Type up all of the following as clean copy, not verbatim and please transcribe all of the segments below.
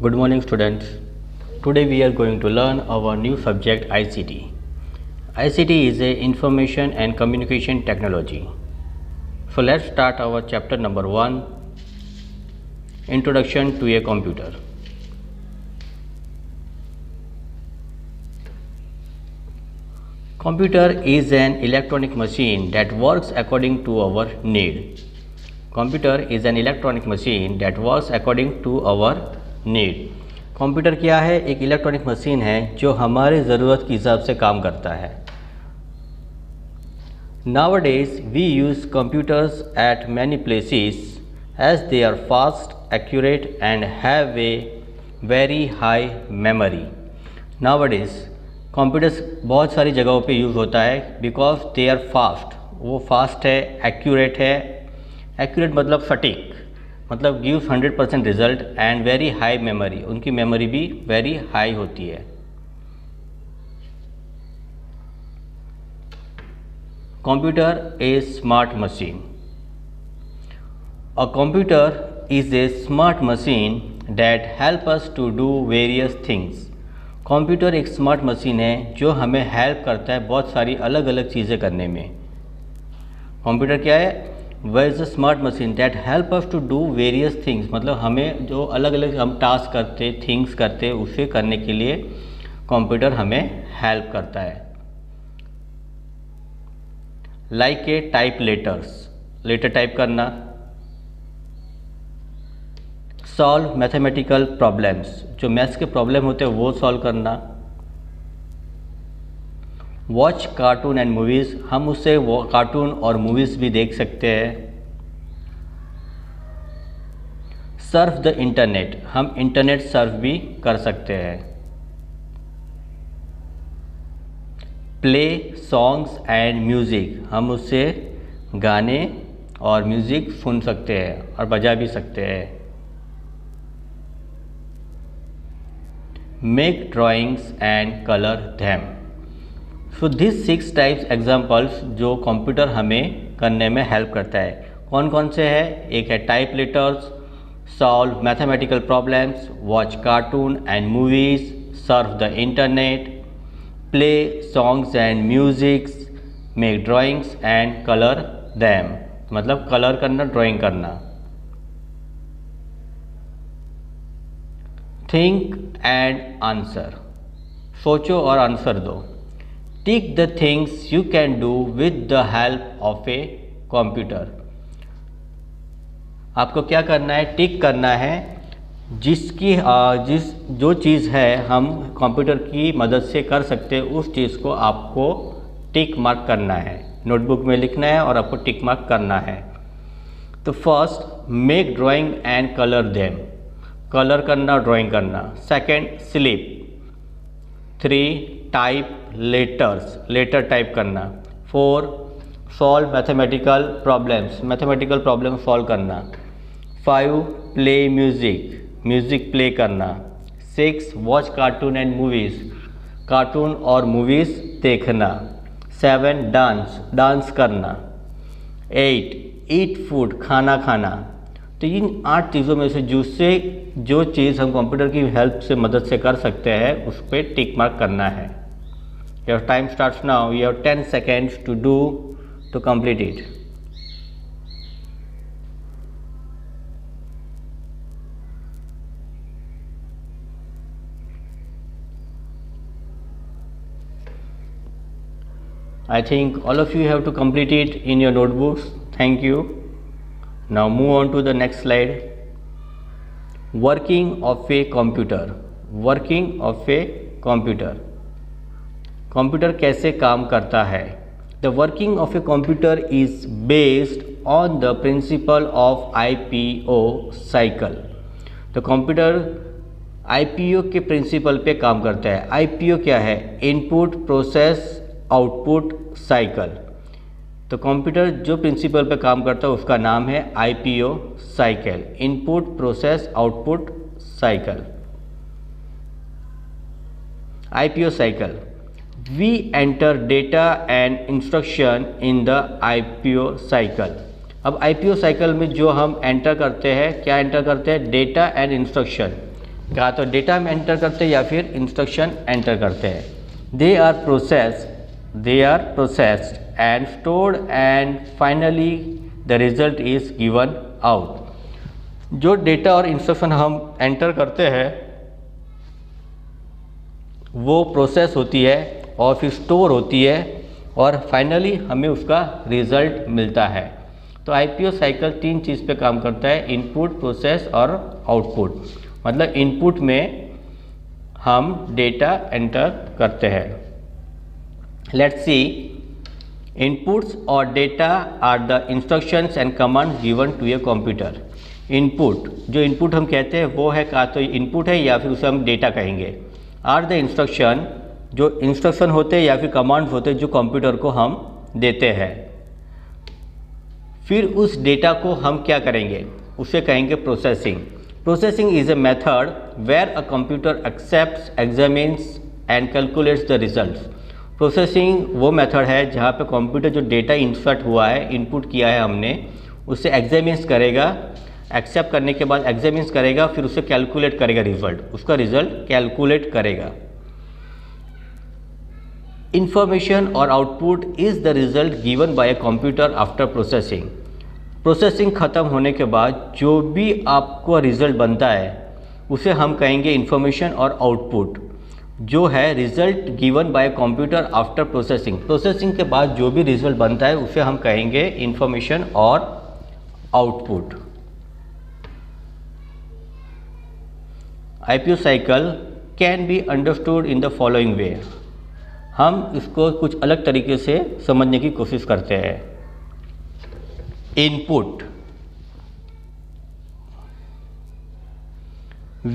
Good morning, students. Today we are going to learn our new subject ICT. ICT is a information and communication technology. So let's start our chapter number 1, Introduction to a Computer. Computer is an electronic machine that works according to our need. Computer is an electronic machine that works according to our need. Computer क्या है? एक electronic machine है जो हमारे ज़रूरत के हिसाब से काम करता है. Nowadays we use computers at many places as they are fast, accurate and have a very high memory. Nowadays computers बहुत सारी जगहों पे यूज़ होता है बिकॉज दे आर फास्ट. वो फास्ट है, एक्यूरेट है. एक्यूरेट मतलब सटीक, मतलब gives 100% result and very high memory. उनकी मेमोरी भी वेरी हाई होती है. Computer a smart machine. A computer is a smart machine that help us to do various things. Computer एक स्मार्ट मशीन है जो हमें हेल्प करता है बहुत सारी अलग अलग चीज़ें करने में. कंप्यूटर क्या है? वह is a smart machine that help us to do various things. मतलब हमें जो अलग अलग हम टास्क करते, थिंग्स करते, उसे करने के लिए कंप्यूटर हमें हेल्प करता है. Like a type letters, letter type करना. सॉल्व मैथमेटिकल प्रॉब्लम्स, जो मैथ्स के प्रॉब्लम होते हैं वो सॉल्व करना. वॉच कार्टून एंड मूवीज़, हम उससे वो कार्टून और मूवीज़ भी देख सकते हैं. सर्फ द इंटरनेट, हम इंटरनेट सर्फ भी कर सकते हैं. प्ले सॉन्ग्स एंड म्यूज़िक, हम उससे गाने और म्यूज़िक सुन सकते हैं और बजा भी सकते हैं. Make drawings and colour धैम. So this 6 types examples जो कंप्यूटर हमें करने में हेल्प करता है. कौन कौन से हैं? एक है type letters, solve mathematical problems, watch cartoon and movies, Surf the internet, play songs and musics, make drawings and colour them. मतलब कलर करना, ड्राइंग करना. थिंक एंड आंसर, सोचो और आंसर दो. Tick the things you can do with the help of a computer. आपको क्या करना है? टिक करना है. जो चीज़ है हम कंप्यूटर की मदद से कर सकते हैं उस चीज़ को आपको टिक मार्क करना है. नोटबुक में लिखना है और आपको टिक मार्क करना है. तो first, make drawing and colour them, colour करना, ड्राइंग करना. Second, sleep. 3, type letters, letter type करना. 4, solve mathematical problems, mathematical problem solve करना. 5, प्ले म्यूज़िक, म्यूज़िक प्ले करना. 6, watch cartoon and movies, cartoon और movies देखना. 7, डांस, डांस करना. 8, eat food, खाना खाना. तो इन 8 चीज़ों में से जो चीज़ हम कंप्यूटर की हेल्प से मदद से कर सकते हैं उस पर टिक मार्क करना है. Your time starts now. You have 10 seconds to complete it. I think all of you have to complete it in your notebooks. Thank you. Now move on to the next slide. Working of a computer. Working of a computer. Computer कैसे काम करता है? The working of a computer is based on the principle of IPO cycle. तो computer IPO के principal पे काम करता है. IPO क्या है? Input process output cycle. तो कंप्यूटर जो प्रिंसिपल पे काम करता है उसका नाम है IPO cycle, input process output cycle. IPO cycle. We enter data and instruction in the IPO cycle. अब IPO साइकिल में जो हम एंटर करते हैं, क्या एंटर करते हैं? Data and instruction. कहा तो डेटा हम एंटर करते हैं या फिर इंस्ट्रक्शन एंटर करते हैं। They are processed and stored and finally the result is given out. जो डेटा और इंस्ट्रक्शन हम एंटर करते हैं वो प्रोसेस होती है और फिर स्टोर होती है और फाइनली हमें उसका रिजल्ट मिलता है। तो आईपीओ साइकिल 3 चीज़ पे काम करता है, इनपुट, प्रोसेस और आउटपुट। मतलब इनपुट में हम डेटा एंटर करते हैं। लेट्स सी, इनपुट्स और data are the instructions and commands given to a computer. Input, जो इनपुट हम कहते हैं वो है, का तो इनपुट है या फिर उसे हम डेटा कहेंगे। आर द इंस्ट्रक्शन, जो इंस्ट्रक्शन होते हैं या फिर कमांड्स होते हैं जो कंप्यूटर को हम देते हैं। फिर उस डेटा को हम क्या करेंगे, उसे कहेंगे processing. Processing is a method where a computer accepts, examines and calculates the results. Processing वो मेथड है जहाँ पे कंप्यूटर जो डेटा इंसर्ट हुआ है, इनपुट किया है हमने, उसे एग्जामिन्स करेगा, एक्सेप्ट करने के बाद एग्जामिन्स करेगा, फिर उसे कैलकुलेट करेगा रिजल्ट, उसका रिजल्ट कैलकुलेट करेगा। इंफॉर्मेशन और output is the result given by a computer after processing. Processing ख़त्म होने के बाद जो भी आपको रिजल्ट बनता है उसे हम कहेंगे इंफॉर्मेशन और आउटपुट, जो है result given by computer after processing. Processing के बाद जो भी रिजल्ट बनता है उसे हम कहेंगे इंफॉर्मेशन और output. IPO cycle can be understood in the following वे। हम इसको कुछ अलग तरीके से समझने की कोशिश करते हैं। Input,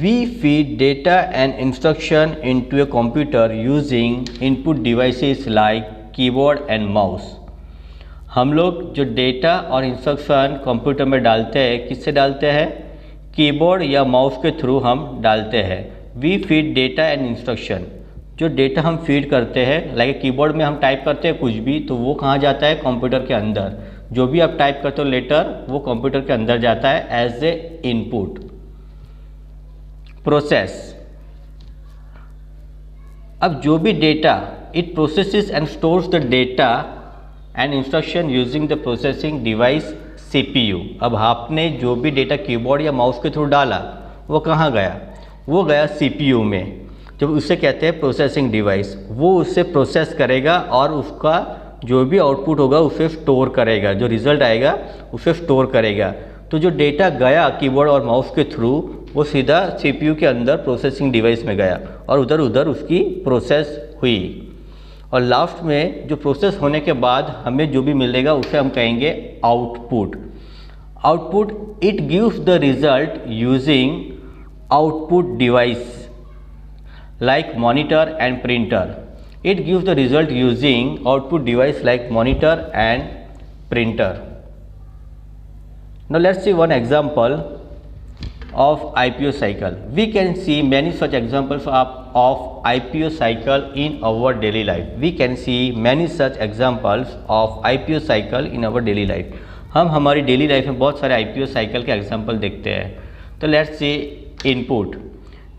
we feed data and instruction into a computer using input devices like keyboard and mouse। हम लोग जो डेटा और इंस्ट्रक्शन कंप्यूटर में डालते हैं, किससे डालते हैं, कीबोर्ड या माउस के थ्रू हम डालते हैं। We feed data and instruction, जो डेटा हम फीड करते हैं, लाइक कीबोर्ड में हम टाइप करते हैं कुछ भी तो वो कहाँ जाता है, कंप्यूटर के अंदर। जो भी आप टाइप करते हो लेटर वो कंप्यूटर के अंदर जाता है एज ए इनपुट। प्रोसेस, अब जो भी data, it processes and stores the data and instruction using the processing device CPU. अब आपने जो भी डेटा कीबोर्ड या माउस के थ्रू डाला वो कहाँ गया, वो गया सीपीयू में, जब उसे कहते हैं प्रोसेसिंग डिवाइस। वो उससे प्रोसेस करेगा और उसका जो भी आउटपुट होगा उसे स्टोर करेगा, जो रिजल्ट आएगा उसे स्टोर करेगा। तो जो डेटा गया कीबोर्ड और माउस के थ्रू वो सीधा सीपीयू के अंदर प्रोसेसिंग डिवाइस में गया और उधर उसकी प्रोसेस हुई। और लास्ट में जो प्रोसेस होने के बाद हमें जो भी मिलेगा उसे हम कहेंगे output. Output, it gives the result using output device like monitor and printer। It gives the result using output device like monitor and printer। Now let's see one example of IPO cycle. We can see many such examples of IPO cycle in our daily life। We can see many such examples of IPO cycle in our daily life। हम हमारी daily life में बहुत सारे IPO cycle के example देखते हैं। तो let's see input।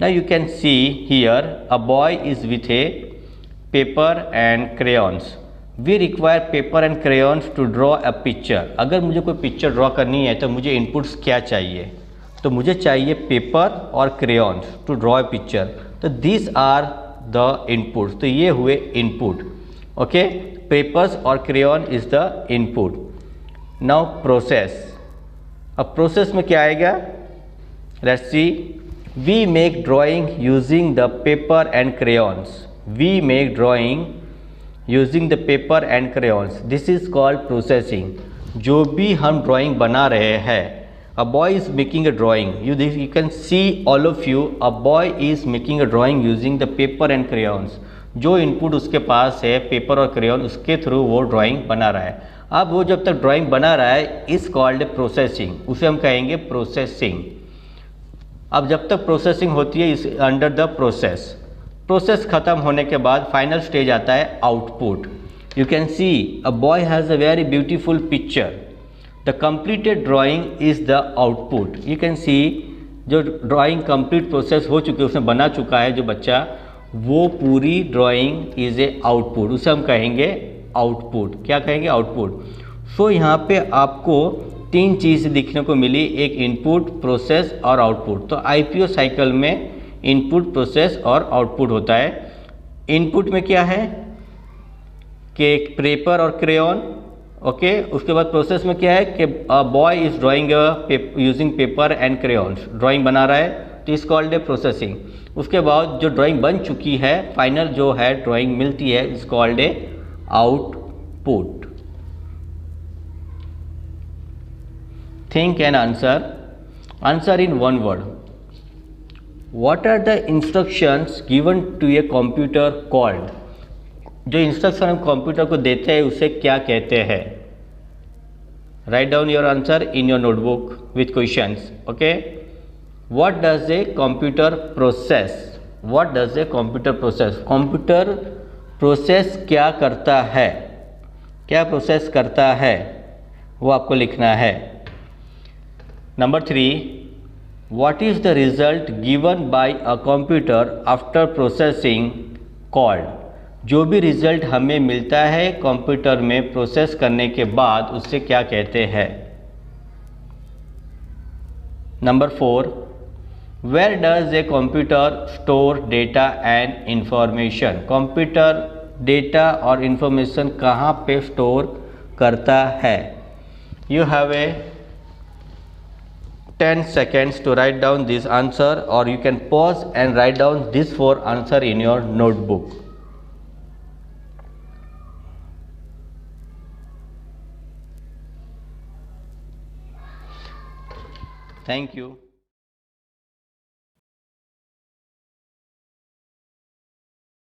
Now you can see here a boy is with a paper and crayons। We require paper and crayons to draw a picture। अगर मुझे कोई पिक्चर ड्रॉ करनी है तो मुझे इनपुट्स क्या चाहिए, तो मुझे चाहिए पेपर और crayons to draw a picture. तो दिस आर द इनपुट्स, तो ये हुए इनपुट। ओके, पेपर्स और crayon is the input. Now process, अब प्रोसेस में क्या आएगा, let's see. We make drawing using the paper and crayons। We make drawing using the paper and crayons। This is called processing। जो भी हम drawing बना रहे हैं, a boy is making a drawing। You can see all of you, a boy is making a drawing using the paper and crayons। जो input उसके पास है paper और क्रेयॉन, उसके थ्रू वो ड्राइंग बना रहा है। अब वो जब तक ड्राइंग बना रहा है इज कॉल्ड प्रोसेसिंग, उसे हम कहेंगे प्रोसेसिंग। अब जब तक प्रोसेसिंग होती है इस अंडर द प्रोसेस। प्रोसेस ख़त्म होने के बाद फाइनल स्टेज आता है output. You can see a boy has a very beautiful picture. The completed drawing is the output। You can see जो ड्राइंग कंप्लीट प्रोसेस हो चुकी है, उसमें बना चुका है जो बच्चा, वो पूरी ड्राइंग इज़ ए आउटपुट, उसे हम कहेंगे आउटपुट। क्या कहेंगे? आउटपुट। सो यहाँ पे आपको 3 चीज़ दिखने को मिली, एक इनपुट, प्रोसेस और आउटपुट। तो आईपीओ साइकिल में इनपुट, प्रोसेस और आउटपुट होता है। इनपुट में क्या है कि पेपर और क्रेयॉन, ओके। उसके बाद प्रोसेस में क्या है कि boy is drawing using paper and crayons, drawing बना रहा है, तो इज कॉल्ड ए प्रोसेसिंग। उसके बाद जो ड्राइंग बन चुकी है, फाइनल जो है ड्राइंग मिलती है, is called a output. Think and answer. Answer in one word. What are the instructions given to a computer called? जो इंस्ट्रक्शन हम कंप्यूटर को देते हैं उसे क्या कहते हैं? Write down your answer in your notebook with questions, okay. What does a computer process? What does a computer process? Computer process क्या करता है? क्या प्रोसेस करता है वो आपको लिखना है। Number 3, what is the result given by a computer after processing called? जो भी रिजल्ट हमें मिलता है कंप्यूटर में प्रोसेस करने के बाद, उससे क्या कहते हैं। Number 4, where does a computer store data and information? Computer data और इंफॉर्मेशन कहाँ पे स्टोर करता है। You have a 10 seconds to write down this answer, or you can pause and write down this 4 answer in your notebook. Thank you.